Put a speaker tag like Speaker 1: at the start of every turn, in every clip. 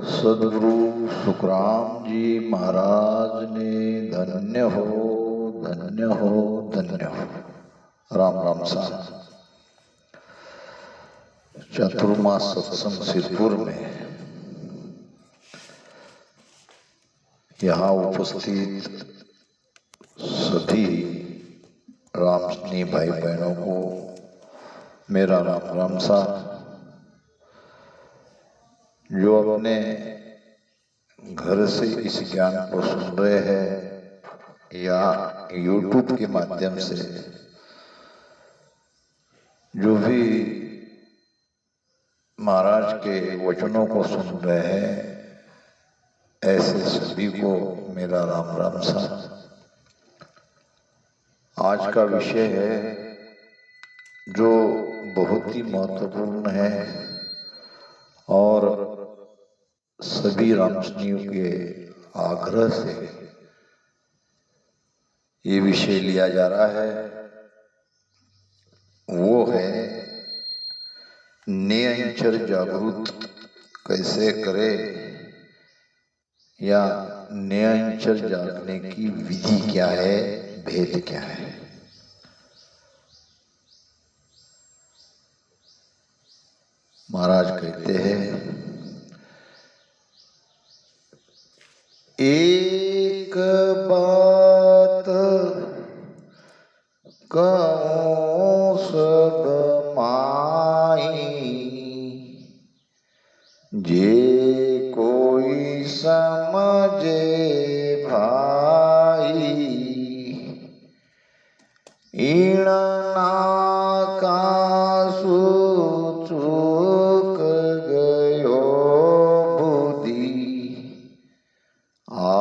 Speaker 1: सदगुरु सुखराम जी महाराज ने धन्य हो धन्य हो धन्य हो। राम राम साहब। चतुर्मास सत्संग सिरपुर में यहाँ उपस्थित सभी राम स्नेही भाई बहनों को मेरा राम राम साहब। जो अपने घर से इस ज्ञान को सुन रहे हैं या YouTube के माध्यम से जो भी महाराज के वचनों को सुन रहे हैं, ऐसे सभी को मेरा राम राम साहब। आज का विषय है जो बहुत ही महत्वपूर्ण है और सभी रामस्नेहियों के आग्रह से ये विषय लिया जा रहा है। वो है नियंचर जागृत कैसे करे या नियंचर जागने की विधि क्या है, भेद क्या है। महाराज कहते हैं एक बात कहूँ सब माई, जे कोई समझे भाई, इन नाकासु चूक गयो बुद्धि, आ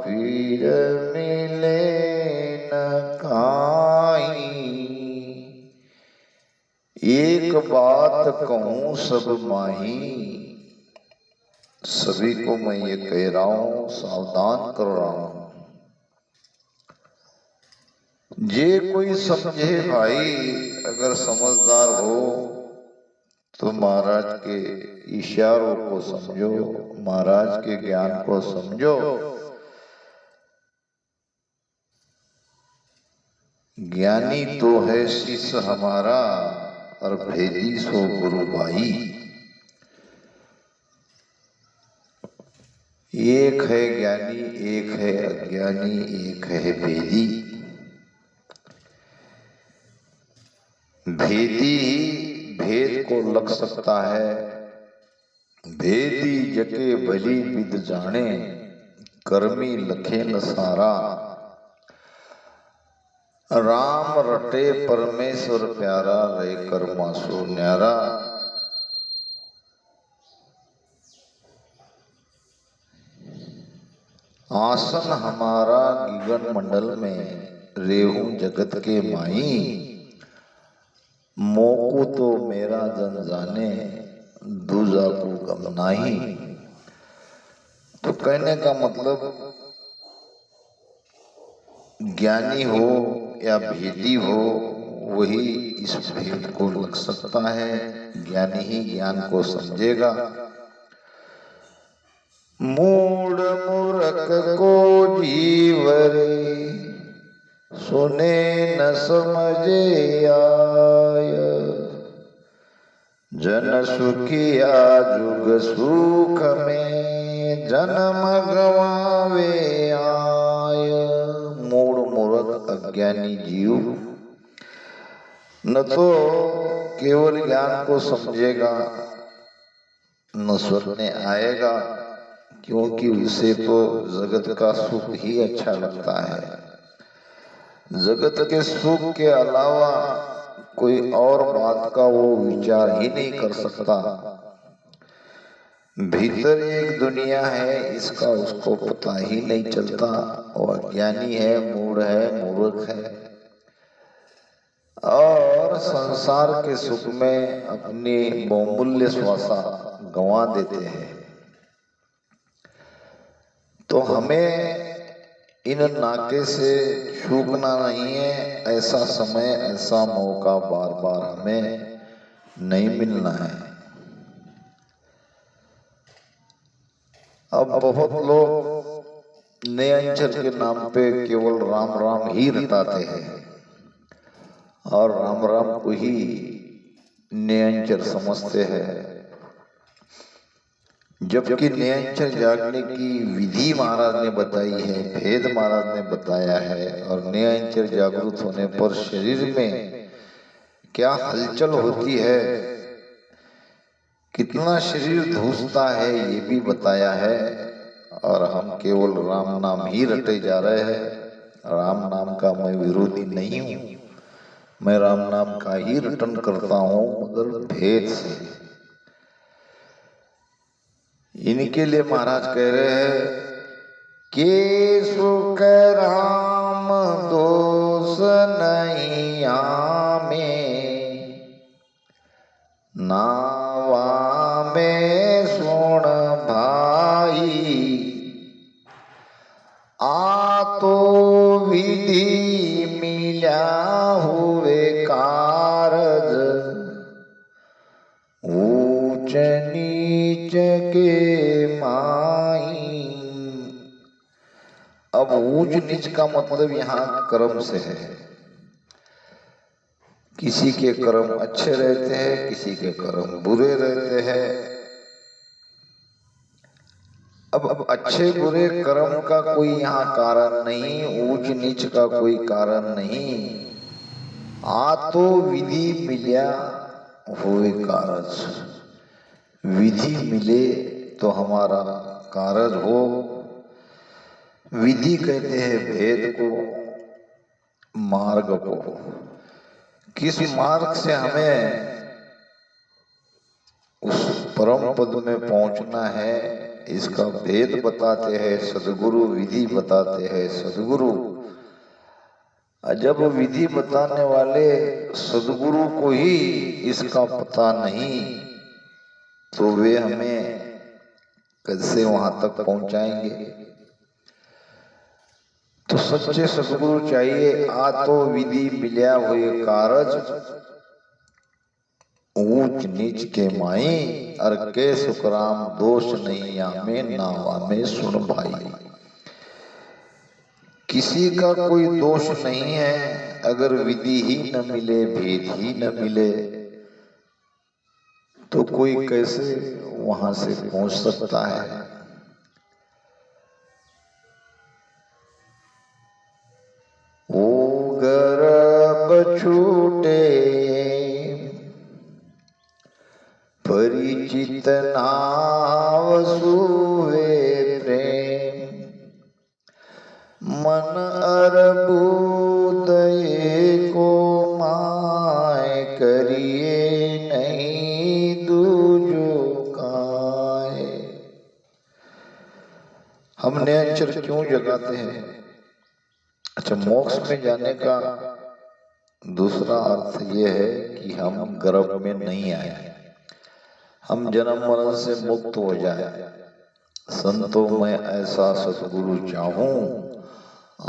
Speaker 1: फिर मिले न काई। एक बात कहूँ सब माही, सभी को मैं ये कह रहा हूँ, सावधान कर रहा हूँ। जे कोई समझे भाई, अगर समझदार हो तो महाराज के इशारों को समझो, महाराज के ज्ञान को समझो। ज्ञानी तो है शिष्य हमारा और भेदी सो गुरु भाई। एक है ज्ञानी, एक है अज्ञानी, एक है भेदी। भेदी भेद को लग सकता है, भेदी जके भली विद जाने, कर्मी लखे न सारा। राम रटे परमेश्वर प्यारा, रहे कर्मासो न्यारा। आसन हमारा गगन मंडल में, रेहू जगत के माई। मोको तो मेरा जन जाने, दूजा को गम नाही। तो कहने का मतलब ज्ञानी हो या भेदी हो, वही इस भेद को लग सकता है। ज्ञानी ही ज्ञान को समझेगा। मूढ़ मूर्ख को जीवरे, सुने न समझे आय। जन सुखिया जुग सुख में, जन्म गवावे आय। मूढ़ मूर्ख अज्ञानी जीव न तो केवल ज्ञान को समझेगा, न स्वर्ग में आएगा, क्योंकि उसे तो जगत का सुख ही अच्छा लगता है। जगत के सुख के अलावा कोई और बात का वो विचार ही नहीं कर सकता। भीतर एक दुनिया है, इसका उसको पता ही नहीं चलता। और अज्ञानी है, मूढ़ है, मूर्ख है और संसार के सुख में अपनी बहुमूल्य श्वासा गंवा देते हैं। तो हमें इन नाके से छूटना नहीं है। ऐसा समय, ऐसा मौका बार बार हमें नहीं मिलना है। अब बहुत लोग नयंचर के नाम पे केवल राम राम ही रटाते हैं और राम राम को ही नयंचर समझते हैं, जबकि नयंचर जागने की विधि महाराज ने बताई है, भेद महाराज ने बताया है। और नयंचर जागृत होने पर शरीर में क्या हलचल होती है, कितना शरीर धूसता है, ये भी बताया है। और हम केवल राम नाम ही रटे जा रहे हैं। राम नाम का मैं विरोधी नहीं हूँ, मैं राम नाम का ही रटन करता हूँ, मगर भेद से। इनके लिए महाराज कह रहे हैं कि सुख राम दोष नहीं आमे, नावा में सुन भाई, आ तो विधि मिला हुए कारज, ऊंच नीच के माई। अब ऊंच नीच का मतलब यहाँ कर्म से है। किसी के कर्म अच्छे रहते हैं, किसी के कर्म बुरे रहते हैं। अब अच्छे बुरे कर्म का कोई यहाँ कारण नहीं, ऊंच नीच का कोई कारण नहीं। आ तो विधि मिल्या हुए कारज, विधि मिले तो हमारा कारज हो। विधि कहते हैं भेद को, मार्ग को। किस मार्ग से हमें उस परम पद में पहुंचना है, इसका भेद बताते हैं सदगुरु, विधि बताते हैं सदगुरु। जब विधि बताने वाले सदगुरु को ही इसका पता नहीं, तो वे हमें कैसे वहां तक पहुंचाएंगे। तो सच्चे सदगुरु चाहिए। आ तो विधि मिल्या हुए कारज, ऊंच नीच के माई, और के सुखराम दोष नहीं आमे, नावा में सुन भाई। किसी का कोई दोष नहीं है, अगर विधि ही न मिले, भेद ही न मिले, तो कोई कैसे वहां से पहुंच सकता है। ओ गर्भ छूटे परिचित नाव सुवे प्रेम, मन अर्बुदय को माय करिए नहीं दूजो काय। हम नयंचर क्यों जगाते हैं? अच्छा, मोक्ष में जाने का दूसरा अर्थ यह है कि हम गर्भ में नहीं आए, हम जन्म मरण से मुक्त हो जाए। संतों में ऐसा सतगुरु चाहूं,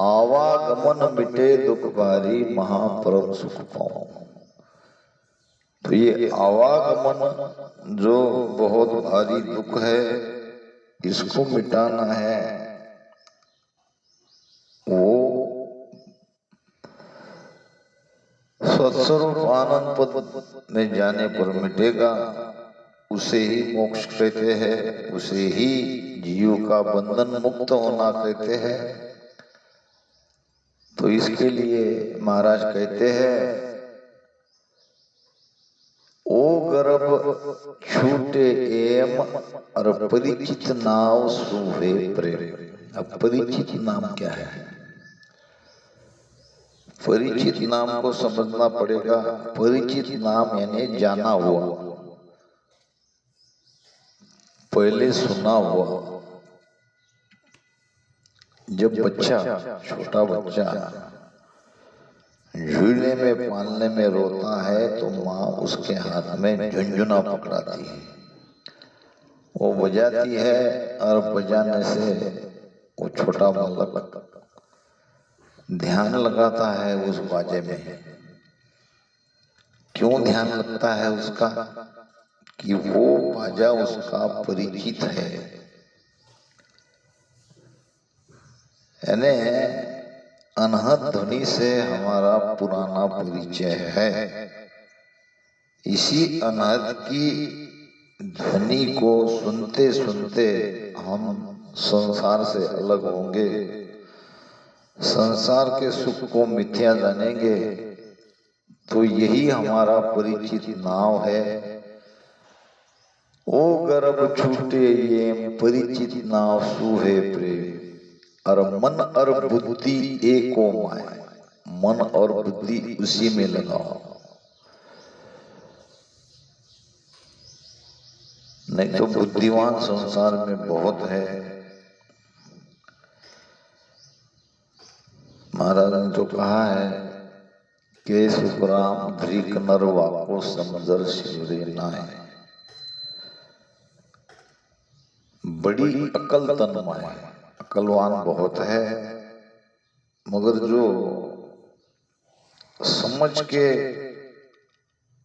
Speaker 1: आवागमन मिटे दुख भारी, महापरम सुख पाऊं। तो ये आवागमन जो बहुत भारी दुख है, इसको मिटाना है। वो सत्स्वरूप आनंद पद में जाने पर मिटेगा। उसे ही मोक्ष कहते हैं, उसे ही जीव का बंधन मुक्त होना कहते हैं। तो इसके लिए महाराज कहते हैं, ओ गर्भ छूटे एम, और परिचित नाव सुवे प्रेम। अब परिचित नाम क्या है? परिचित नाम को समझना पड़ेगा। परिचित नाम यानी जाना हुआ, पहले सुना हुआ। जब बच्चा, छोटा बच्चा झूले में पालने में रोता है, तो माँ उसके हाथ में झुनझुना पकड़ाती है, वो बजाती है, और बजाने से वो छोटा बालक ध्यान लगाता है उस बाजे में। क्यों ध्यान लगता है उसका? कि वो बाजा उसका परिचित है। यानी अनहद ध्वनि से हमारा पुराना परिचय है। इसी अनहद की ध्वनि को सुनते सुनते हम संसार से अलग होंगे, संसार के सुख को मिथ्या जानेंगे। तो यही हमारा परिचित नाव है। ओ गर्भ छूटे ये परिचित नाव सूहे प्रेम, और मन और बुद्धि एको माय, मन और बुद्धि उसी में लगाओ। नहीं तो बुद्धिमान संसार में बहुत है। महाराज ने तो कहा है कि सुखराम धृक नरवा को समझर शिवरे नाय, बड़ी अकल तन्मा है, अकलवान बहुत है, मगर जो समझ के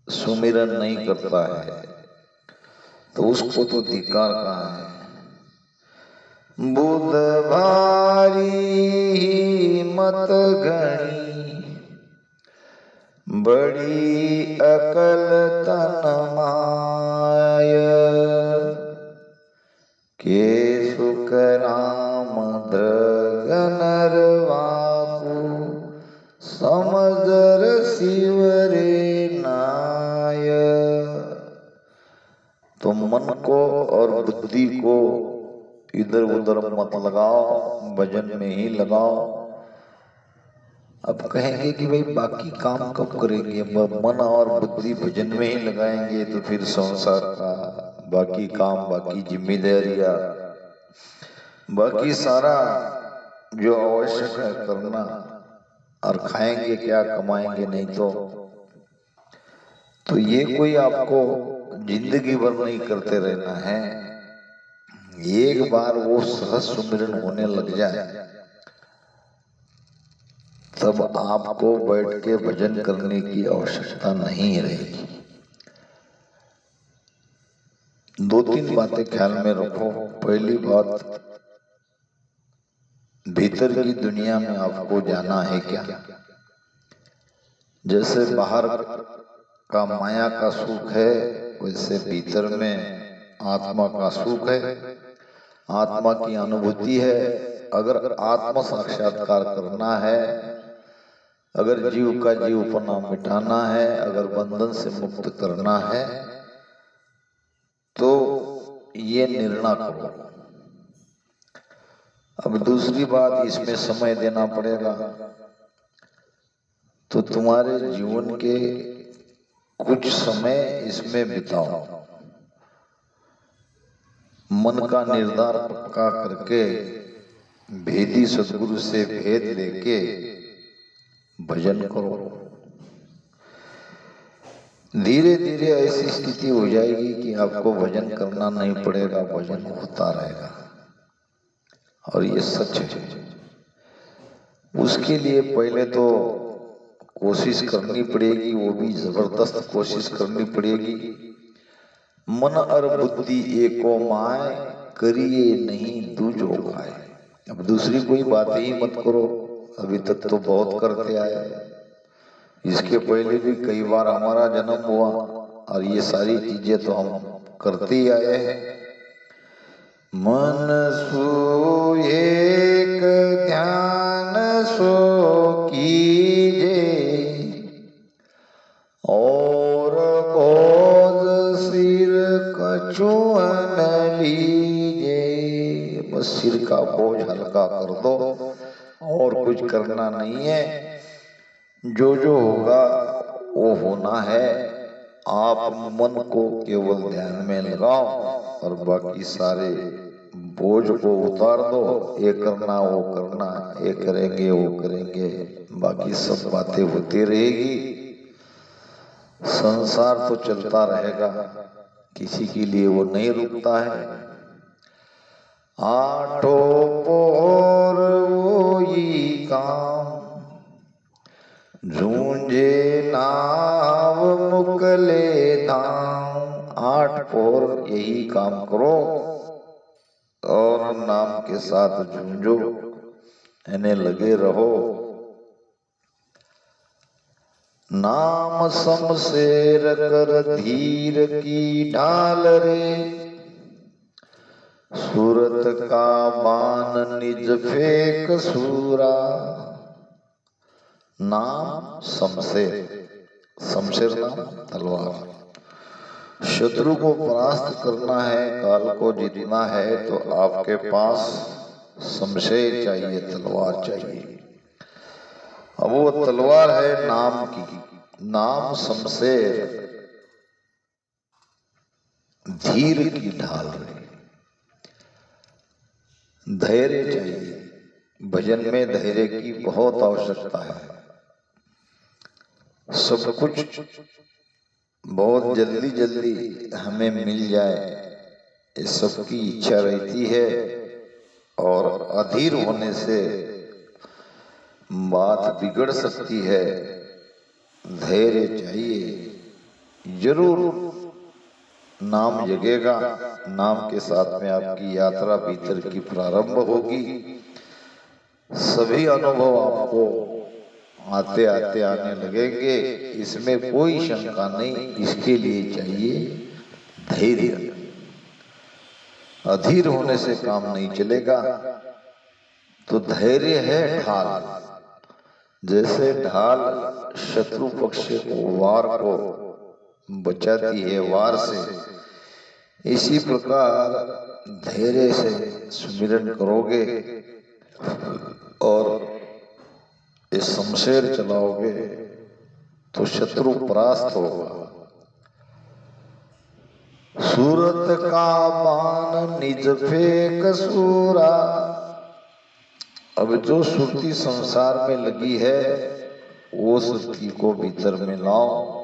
Speaker 1: सुमिरन नहीं करता है तो उसको तो धिक्कार कहा है। बुध भारी मत गणी, बड़ी अकल तन माय, के सुख राम धृग नरवाकु, समझर शिवरे नाय। तो मन को और बुद्धि को इधर उधर मत लगाओ, भजन में ही लगाओ। अब कहेंगे कि भाई बाकी काम कब करेंगे? मन और बुद्धि भजन में ही लगाएंगे तो फिर संसार का बाकी काम, बाकी जिम्मेदारियां, बाकी सारा जो आवश्यक है करना, और खाएंगे क्या, कमाएंगे नहीं तो ये कोई आपको जिंदगी भर नहीं करते रहना है। एक बार वो सहज सुमिरन होने लग जाए तब आपको बैठ के भजन करने की आवश्यकता नहीं रहेगी। दो तीन बातें ख्याल में रखो। पहली बात, भीतर की दुनिया में आपको जाना है क्या? जैसे बाहर का माया का सुख है, वैसे भीतर में आत्मा का सुख है, आत्मा की अनुभूति है। अगर आत्म साक्षात्कार करना है, अगर जीव का जीवपना मिटाना है, अगर बंधन से मुक्त करना है, तो ये निर्णय करो। अब दूसरी बात, इसमें समय देना पड़ेगा। तो तुम्हारे जीवन के कुछ समय इसमें बिताओ, मन का निर्धार पक्का करके भेदी सदगुरु से भेद लेके भजन करो। धीरे धीरे ऐसी स्थिति हो जाएगी कि आपको भजन करना नहीं पड़ेगा, भजन होता रहेगा। और ये सच है। उसके लिए पहले तो कोशिश करनी पड़ेगी, वो भी जबरदस्त कोशिश करनी पड़ेगी। मन और बुद्धि एको माय, करिए नहीं दूजो खाए। अब दूसरी कोई बात ही मत करो, अभी तक तो बहुत करते आए। इसके पहले भी कई बार हमारा जन्म हुआ और ये सारी चीजें तो हम करते ही आए हैं। मन सो एक ध्यान सो कीजे, और बोझ सिर कछुअन लीजे। बस सिर का बोझ हल्का कर दो, और कुछ करना नहीं है। जो जो होगा वो होना है। आप मन को केवल ध्यान में लगाओ और बाकी सारे बोझ को उतार दो। ये करना, वो करना, ये करेंगे, वो करेंगे, बाकी सब बातें होती रहेगी। संसार तो चलता रहेगा, किसी के लिए वो नहीं रुकता है। आठों पोर वोई काम, झूंझे नाव मुकले धाम। 8 पोर यही काम करो और नाम के साथ झूंझो। यानी लगे रहो। नाम शमशेर कर धीर की ढाल रे, सूरत का बाण निज फेंक सूरा। नाम शमशेर, शमशेर नाम तलवार। शत्रु को परास्त करना है, काल को जीतना है, तो आपके पास शमशेर चाहिए, तलवार चाहिए। अब वो तलवार है नाम की, नाम शमशेर धीर की ढाल रही। धैर्य चाहिए, भजन में धैर्य की बहुत आवश्यकता है। सब कुछ बहुत जल्दी जल्दी हमें मिल जाए, इस सबकी इच्छा रहती है, और अधीर होने से बात बिगड़ सकती है। धैर्य चाहिए, जरूर नाम जगेगा। नाम के साथ में आपकी यात्रा भीतर की प्रारंभ होगी। सभी अनुभव आपको आते आते आने लगेंगे, इसमें कोई शंका नहीं। इसके लिए चाहिए धैर्य। अधीर होने से काम नहीं चलेगा। तो धैर्य है ढाल। जैसे ढाल शत्रु पक्ष को, वार को बचाती है वार से, इसी प्रकार धैर्य से सुमिरन करोगे और इस शमशेर चलाओगे तो शत्रु परास्त होगा। सूरत का बाण निज फेंक सूरा। अब जो सुरती संसार में लगी है, वो सुरती को भीतर में लाओ।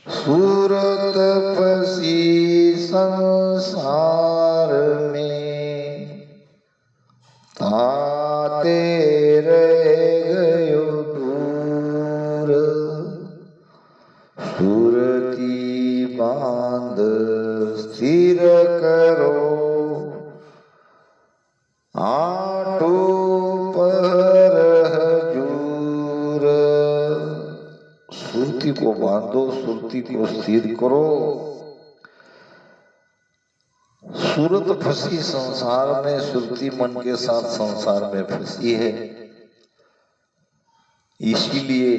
Speaker 1: सूरत फंसी संसार में, ताते रह गयो दूर। सुरती बांध स्थिर करो, आठो पहर हजूर। सुरती को बांधो, सुरती को स्थिर करो। सूरत फंसी संसार में, सुरती मन के साथ संसार में फंसी है। इसीलिए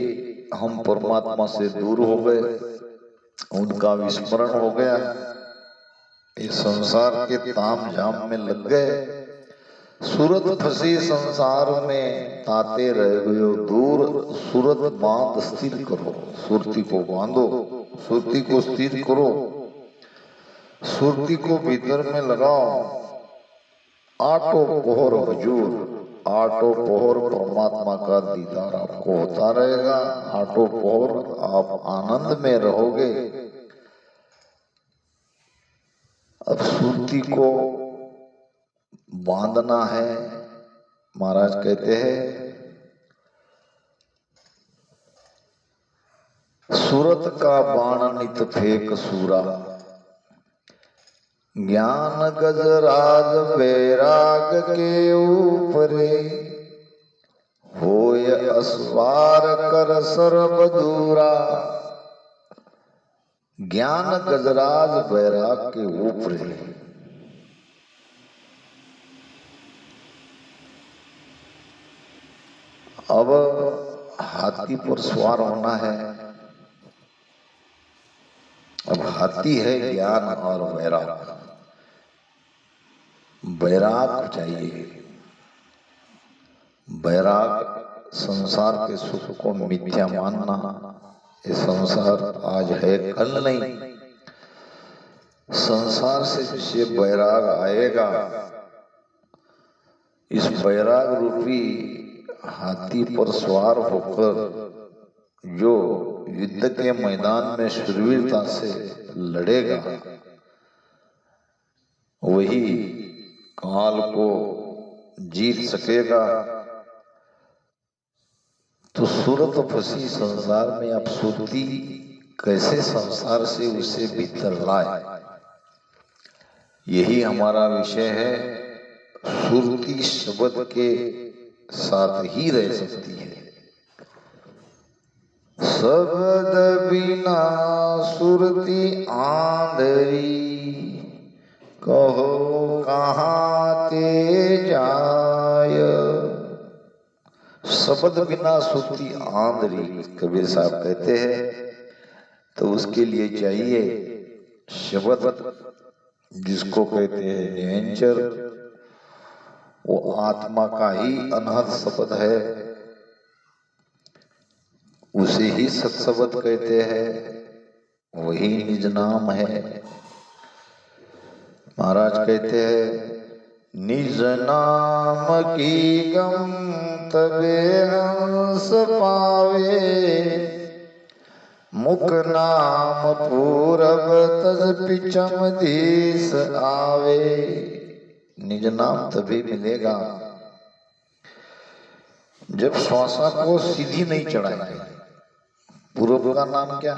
Speaker 1: हम परमात्मा से दूर हो गए, उनका विस्मरण हो गया, इस संसार के ताम झाम में लग गए। सूरत फंसी संसार में, ताते रह गयो दूर। सूरत बांध स्थिर करो, सुरती को बांधो, सुरती को स्थिर करो, सुरती को भीतर में लगाओ। आठों पहर हजूर, आठों पहर परमात्मा का दीदार आपको होता रहेगा। आठों पहर आप आनंद में रहोगे। अब सुरती को बांधना है। महाराज कहते हैं, सूरत का बाण नित फेंक सूरा। ज्ञान गजराज बैराग के ऊपरे, होय असवार कर सर्ब दूरा। ज्ञान गजराज बैराग के ऊपरे। अब हाथी पर सवार होना है। अब हाथी है ज्ञान और वैराग। वैराग चाहिए। वैराग संसार के सुख को मिथ्या मानना। ये संसार आज है, कल नहीं। संसार से जिसे वैराग आएगा, इस वैराग रूपी हाथी पर सवार होकर जो युद्ध के मैदान में शूरवीरता से लड़ेगा, वही काल को जीत सकेगा। तो सूरत फंसी संसार में, आप सुरती कैसे संसार से उसे भीतर लाए, यही हमारा विषय है। सुरती शब्द के साथ ही रह सकती है। शब्द बिना सुरती आंधरी, कहो कहाँ ते जाय। शब्द बिना सुरती आंधरी, कबीर साहब कहते हैं, तो उसके लिए चाहिए शब्द, जिसको कहते हैं निरंजन। वो आत्मा का ही अनहद शब्द है, उसे ही सत्शब्द कहते हैं, वही निज नाम है। महाराज कहते हैं, निज नाम की गम तबे हंस पावे, मुख नाम पूरब तज पिछम दिस आवे। निज नाम तभी मिलेगा जब श्वासा को सीधी नहीं चढ़ाएंगे। पूर्व का नाम क्या?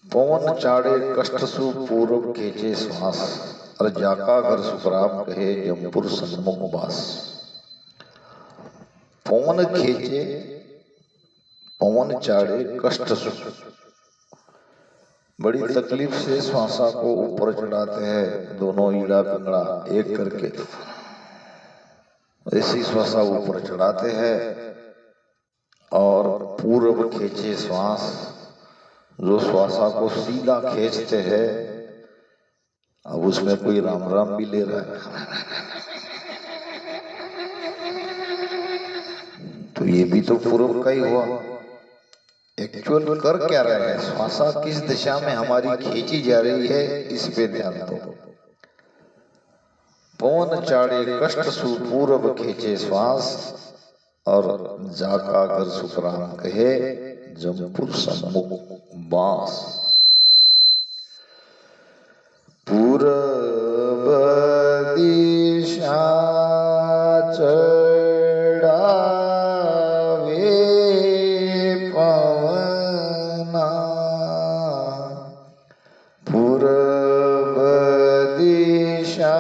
Speaker 1: पवन चाड़े कष्ट सु पूर्व खेचे श्वास, और जाका घर सुखराम कहे जमपुर सन्मुख बास। पवन खेचे, पवन चाड़े कष्ट सु, बड़ी तकलीफ से श्वासा को ऊपर चढ़ाते हैं, दोनों ईड़ा पिंगड़ा एक करके ऐसी श्वासा ऊपर चढ़ाते हैं। और पूर्व खींचे श्वास, जो श्वासा को सीधा खींचते हैं, अब उसमें कोई राम राम भी ले रहा है, तो ये भी तो पूर्व का ही हुआ। एक्चुअल कर क्या रहे हैं, श्वासा किस दिशा में हमारी खींची जा रही है, इस पे ध्यान दो। पवन चाड़े कष्ट सु पूर्व खींचे श्वास, और जाका घर सुखराम कहे जमपुर सन्मुख बास। पूरब दिशा चढ़ावे पवना, पूरब दिशा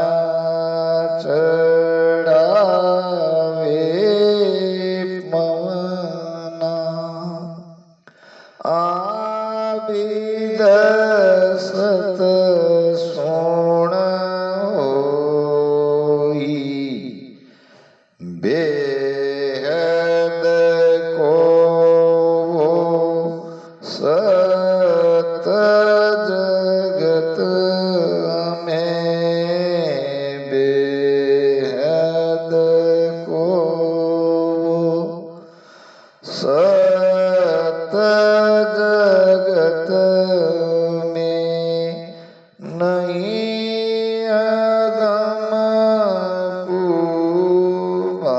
Speaker 1: सत सोण होई, बेहद को सत जगत में, बेहद को सत जगत नहीं अगम कुबाई।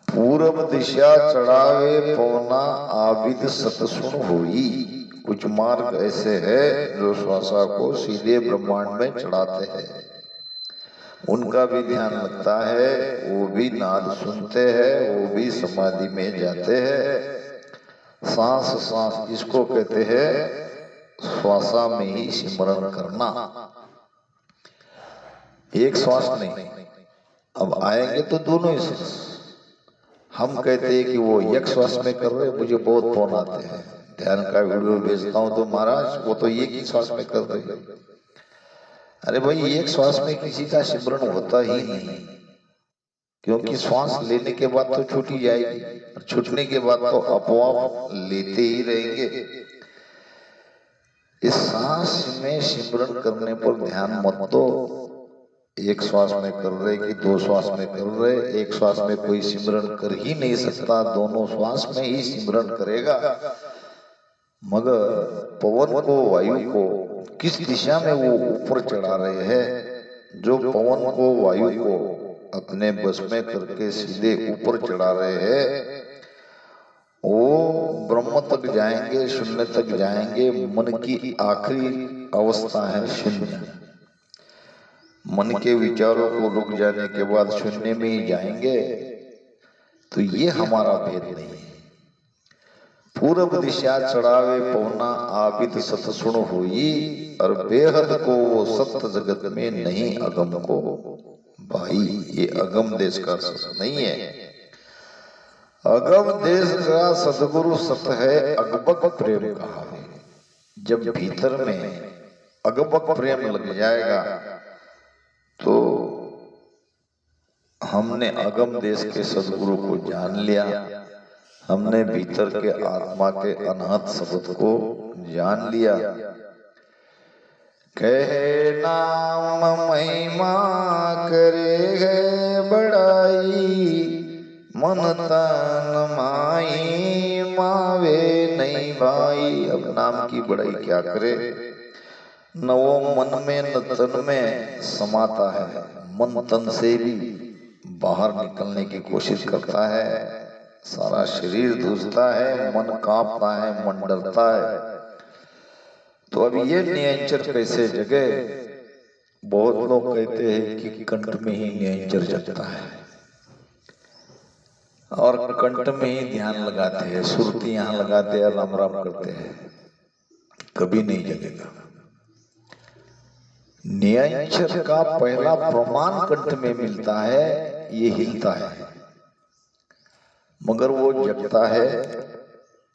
Speaker 1: पूरब दिशा चढ़ावे पवना आबिद सतसुन होई। कुछ मार्ग ऐसे है जो श्वासा को सीधे ब्रह्मांड में चढ़ाते हैं, उनका भी ध्यान लगता है, वो भी नाद सुनते हैं, वो भी समाधि में जाते हैं। सांस सांस इसको कहते हैं श्वासा में ही सिमरन करना, एक श्वास नहीं। अब आएंगे तो दोनों ही श्वास। हम कहते हैं कि वो एक श्वास में कर रहे, मुझे बहुत फोन आते हैं, ध्यान का वीडियो भेजता हूं तो महाराज वो तो एक ही श्वास में कर रहे। अरे भाई, एक श्वास में किसी का सिमरन होता ही नहीं, क्योंकि श्वास लेने के बाद तो छूटी जाएगी, और छूटने के बाद तो अपवाप लेते ही रहेंगे। इस सांस में सिमरन करने पर ध्यान मत दो। एक श्वास में कर रहे कि दो श्वास में कर रहे, एक श्वास में कोई सिमरन कर ही नहीं सकता, दोनों श्वास में ही सिमरन करेगा। मगर पवन को, वायु को किस दिशा में वो ऊपर चढ़ा रहे हैं, जो पवन को, वायु को अपने बस में करके सीधे ऊपर चढ़ा रहे हैं, वो ब्रह्म तक जाएंगे, शून्य तक जाएंगे। मन की आखिरी अवस्था है शून्य। मन के विचारों को रुक जाने के बाद शून्य में ही जाएंगे। तो ये हमारा भेद नहीं है। पूरब दिशा चढ़ावे पौना आबिद सत सुन होई, और बेहद को वो सत्य जगत में नहीं अगम को भाई। ये अगम देश का सत नहीं है, अगम देश का सदगुरु सत है अगबक प्रेम कहा है। जब भीतर में अगबक प्रेम लग जाएगा तो हमने अगम देश के सदगुरु को जान लिया, हमने भीतर के आत्मा के अनहद शब्द को जान लिया। कहे नाम महिमा करे है बड़ाई, मन तन माई मावे नहीं भाई। अब नाम की बड़ाई क्या करे, न वो मन में न तन में समाता है, मन तन से भी बाहर निकलने की कोशिश करता है, सारा शरीर धुजता है, मन कांपता है, मन डरता है। तो अब ये नियंचर कैसे जगे? बहुत लोग कहते हैं कि कंठ में ही नियंचर जगता है, और कंठ में ही ध्यान लगाते हैं, सुरती यहाँ लगाते हैं, राम राम करते हैं, कभी नहीं जगेगा। नियंचर का पहला प्रमाण कंठ में मिलता है, ये हिलता है, मगर वो जगता है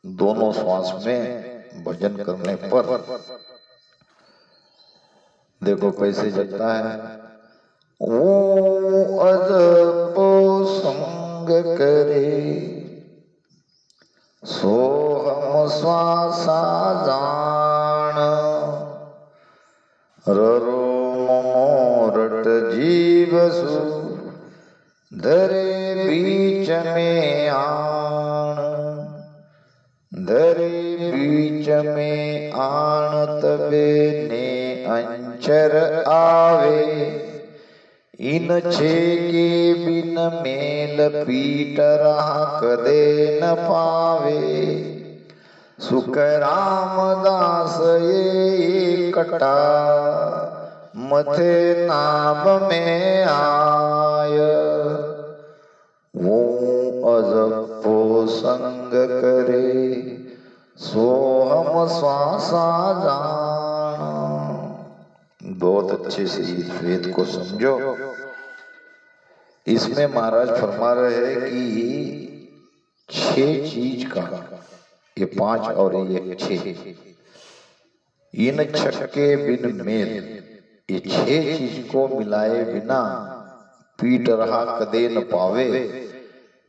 Speaker 1: दोनों श्वास में भजन करने पर। देखो कैसे जगता है। वो अजब संग करे सो हम श्वासा जान, ररो मोरट जीव सु धरे बीच में आन, धरे बीच में आन तबे ने अंचर आवे, इन छे के बिन मेल पीट रहा कदे न पावे। सुख रामदास ये कटा मथे नाभ में आय, वो अजपो संग करे सो हम श्वासा जान। बहुत अच्छे से इस वेद को समझो। इसमें महाराज फरमा रहे हैं कि 6 चीज का, ये 5 और ये 6, इन छक्के बिन मेल, ये 6 चीज को मिलाए बिना पीट रहा कदे न पावे,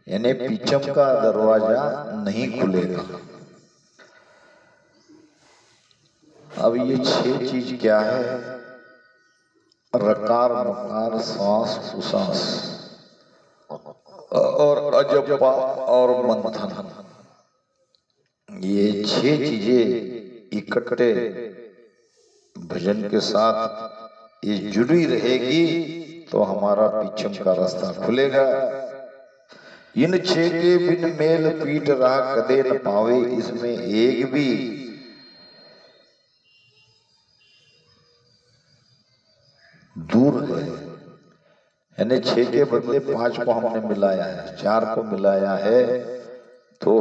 Speaker 1: यानी पीछम का दरवाजा नहीं खुलेगा। अब ये 6 चीज क्या है? रकार मकार श्वास उसास और अजपा और मंथन, ये 6 चीजें इकट्ठे भजन के साथ ये जुड़ी रहेगी तो हमारा पीछम का रास्ता खुलेगा। इन 6 के बिन मेल पीट रहा कदे न पावे, इसमें एक भी दूर है, यानी 6 के बदले 5 को हमने मिलाया है, 4 को मिलाया है, तो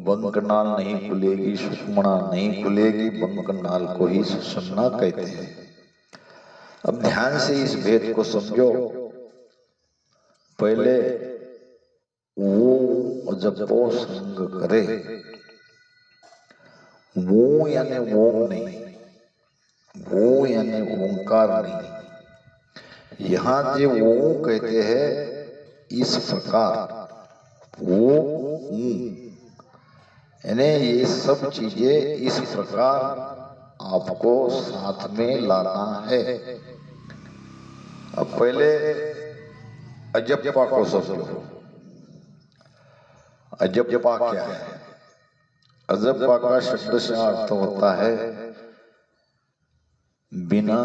Speaker 1: बंकनाल नहीं खुलेगी, सुषमणा नहीं खुलेगी, बंकनाल को ही सुषमणा कहते हैं। अब ध्यान से इस भेद को समझो। पहले वो जपो संग करे, वो यानी ओम नहीं, वो यानी ओंकार नहीं, यहाँ जो वो कहते हैं इस प्रकार, वो यानी ये सब चीजें इस प्रकार आपको साथ में लाना है। अब पहले अजप्पा को समझो। अजप्पा क्या है? अजप्पा का शब्द से अर्थ होता है बिना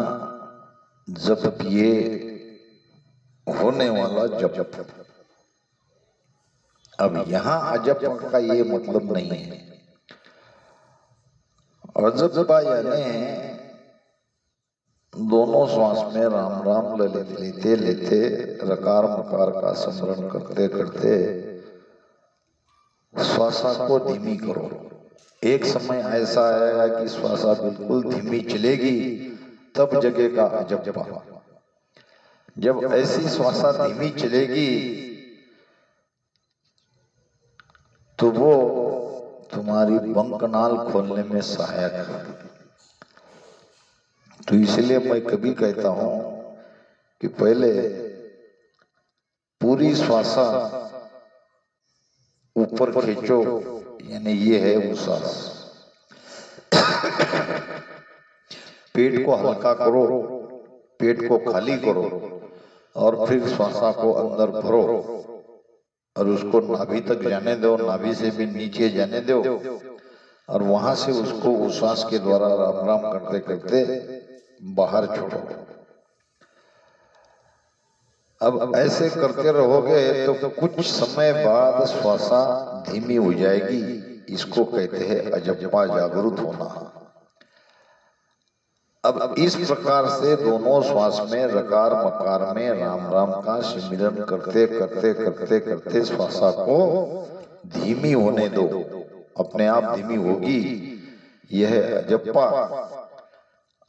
Speaker 1: जप किए होने वाला जप। अब यहाँ अजप का ये मतलब नहीं है। अजप्पा यानी दोनों श्वास में राम राम लेते लेते रकार मकार का स्मरण करते करते श्वासा को धीमी करो। एक समय ऐसा आएगा कि श्वासा बिल्कुल धीमी चलेगी, तब जगेगा अजप्पा। जब ऐसी श्वासा धीमी चलेगी तो वो तुम्हारी बंकनाल खोलने में सहायक है। तो इसलिए मैं कभी कहता हूं कि पहले पूरी श्वासा ऊपर खींचो, यानी ये है उश्वास। पेट को हल्का करो, पेट को खाली करो और फिर श्वासा को अंदर भरो और उसको नाभि तक जाने दो, नाभि से भी नीचे जाने दो और वहां से उसको उश्वास के द्वारा राम राम करते करते बाहर छोड़ो। अब ऐसे करते रहोगे तो कुछ समय बाद श्वासा धीमी हो जाएगी। इसको कहते हैं अजप्पा, जागृत होना। अब इस प्रकार से दोनों श्वास में रकार मकार में राम राम का सिमरन करते करते करते करते श्वासा को धीमी होने दो, अपने आप धीमी होगी। यह है अजप्पा।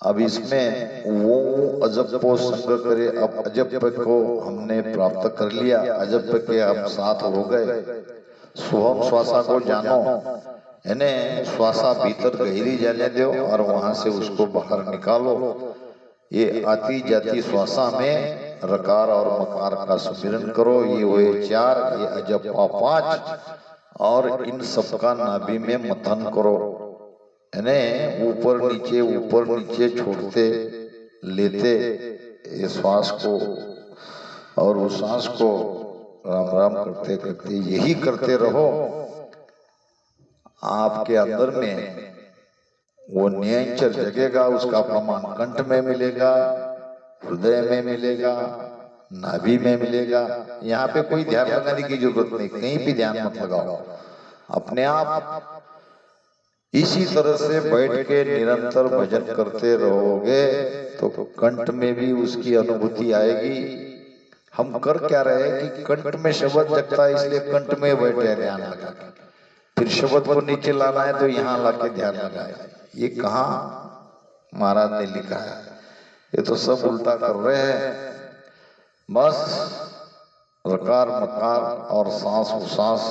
Speaker 1: अब इसमें वो अजप्पो संग करे। अब अजप्प को हमने प्राप्त कर लिया, अजप्प के हम साथ हो गए। सोहम श्वासा को जानो, यानी श्वासा भीतर गहरी जाने दो और वहां से उसको बाहर निकालो। ये आती जाती श्वासा में रकार और मकार का सुमिरन करो। ये हुए 4, ये अजप्पा 5 और इन सबका नाभि में मथन करो, यानी ऊपर नीचे छोड़ते लेते ये श्वास को और उस सांस को राम राम करते करते यही करते रहो। आपके अंदर में वो नियंचर जगेगा। उसका प्रमाण कंठ में मिलेगा, हृदय में मिलेगा, नाभि में मिलेगा। यहाँ पे कोई ध्यान लगाने की जरूरत नहीं, कहीं भी ध्यान मत लगाओ, अपने आप इसी तरह से बैठ के निरंतर भजन करते रहोगे तो कंठ में भी उसकी अनुभूति आएगी। हम कर क्या रहे कि कंठ में शब्द जगता है इसलिए कंठ में बैठे ध्यान लगा के, फिर शब्द को नीचे लाना है तो यहाँ लाके ध्यान लगाए। ये कहाँ महाराज ने लिखा है? ये तो सब उल्टा कर रहे हैं। बस रकार मकार और सांस उसास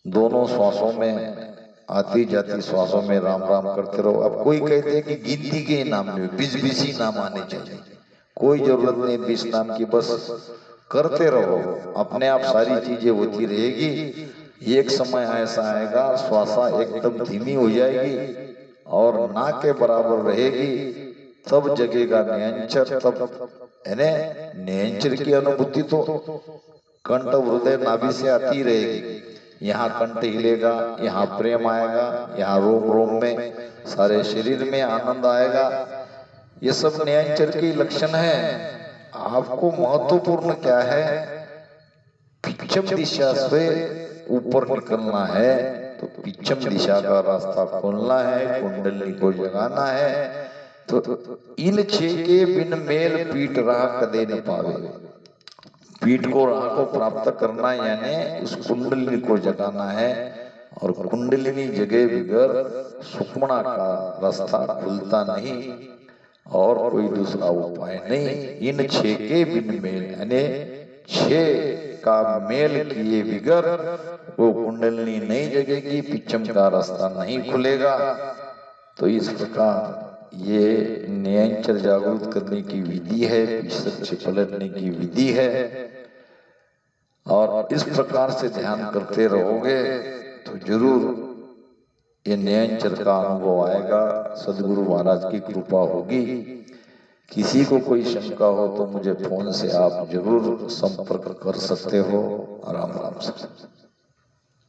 Speaker 1: दोनों श्वासों में आती जाती श्वासों में राम राम करते रहो। अब कोई कहते हैं कि गिनती के नाम में 20 नाम आने चाहिए, कोई जरूरत नहीं 20 नाम की, बस करते रहो, अपने आप सारी चीजें होती रहेगी। एक समय ऐसा आएगा श्वासा एकदम धीमी हो जाएगी और ना के बराबर रहेगी, तब जगेगा नियंचर। तब यानी नियंचर की अनुभूति तो कंठ हृदय नाभि से आती रहेगी। यहाँ कंठ हिलेगा, यहाँ प्रेम आएगा, यहाँ रोम रोम में सारे शरीर में आनंद आएगा। ये सब नियंचर के लक्षण है। आपको महत्वपूर्ण क्या है? पिछम दिशा से ऊपर निकलना है तो पिछम दिशा का रास्ता खोलना है, कुंडली को जगाना है। तो इन 6 के बिन मेल पीठ राह कदे न पावे। पीठ को राह को प्राप्त करना यानी उस कुंडली को जगाना है, और कुंडलिनी जगे बिगर सुखमना का रास्ता खुलता नहीं और कोई दूसरा उपाय नहीं। इन 6 के बिन मेल यानी 6 का मेल किए बिगर वो कुंडलिनी नहीं जगेगी, पिछम का रास्ता नहीं खुलेगा। तो इस प्रकार ये नियंचर जागृत करने की विधि है, पिछले पलटने की विधि है। और इस प्रकार से ध्यान करते रहोगे तो जरूर ये नियंचर का अनुभव आएगा। सदगुरु महाराज की कृपा होगी। किसी को कोई शंका हो तो मुझे फोन से आप जरूर संपर्क कर सकते हो। राम राम।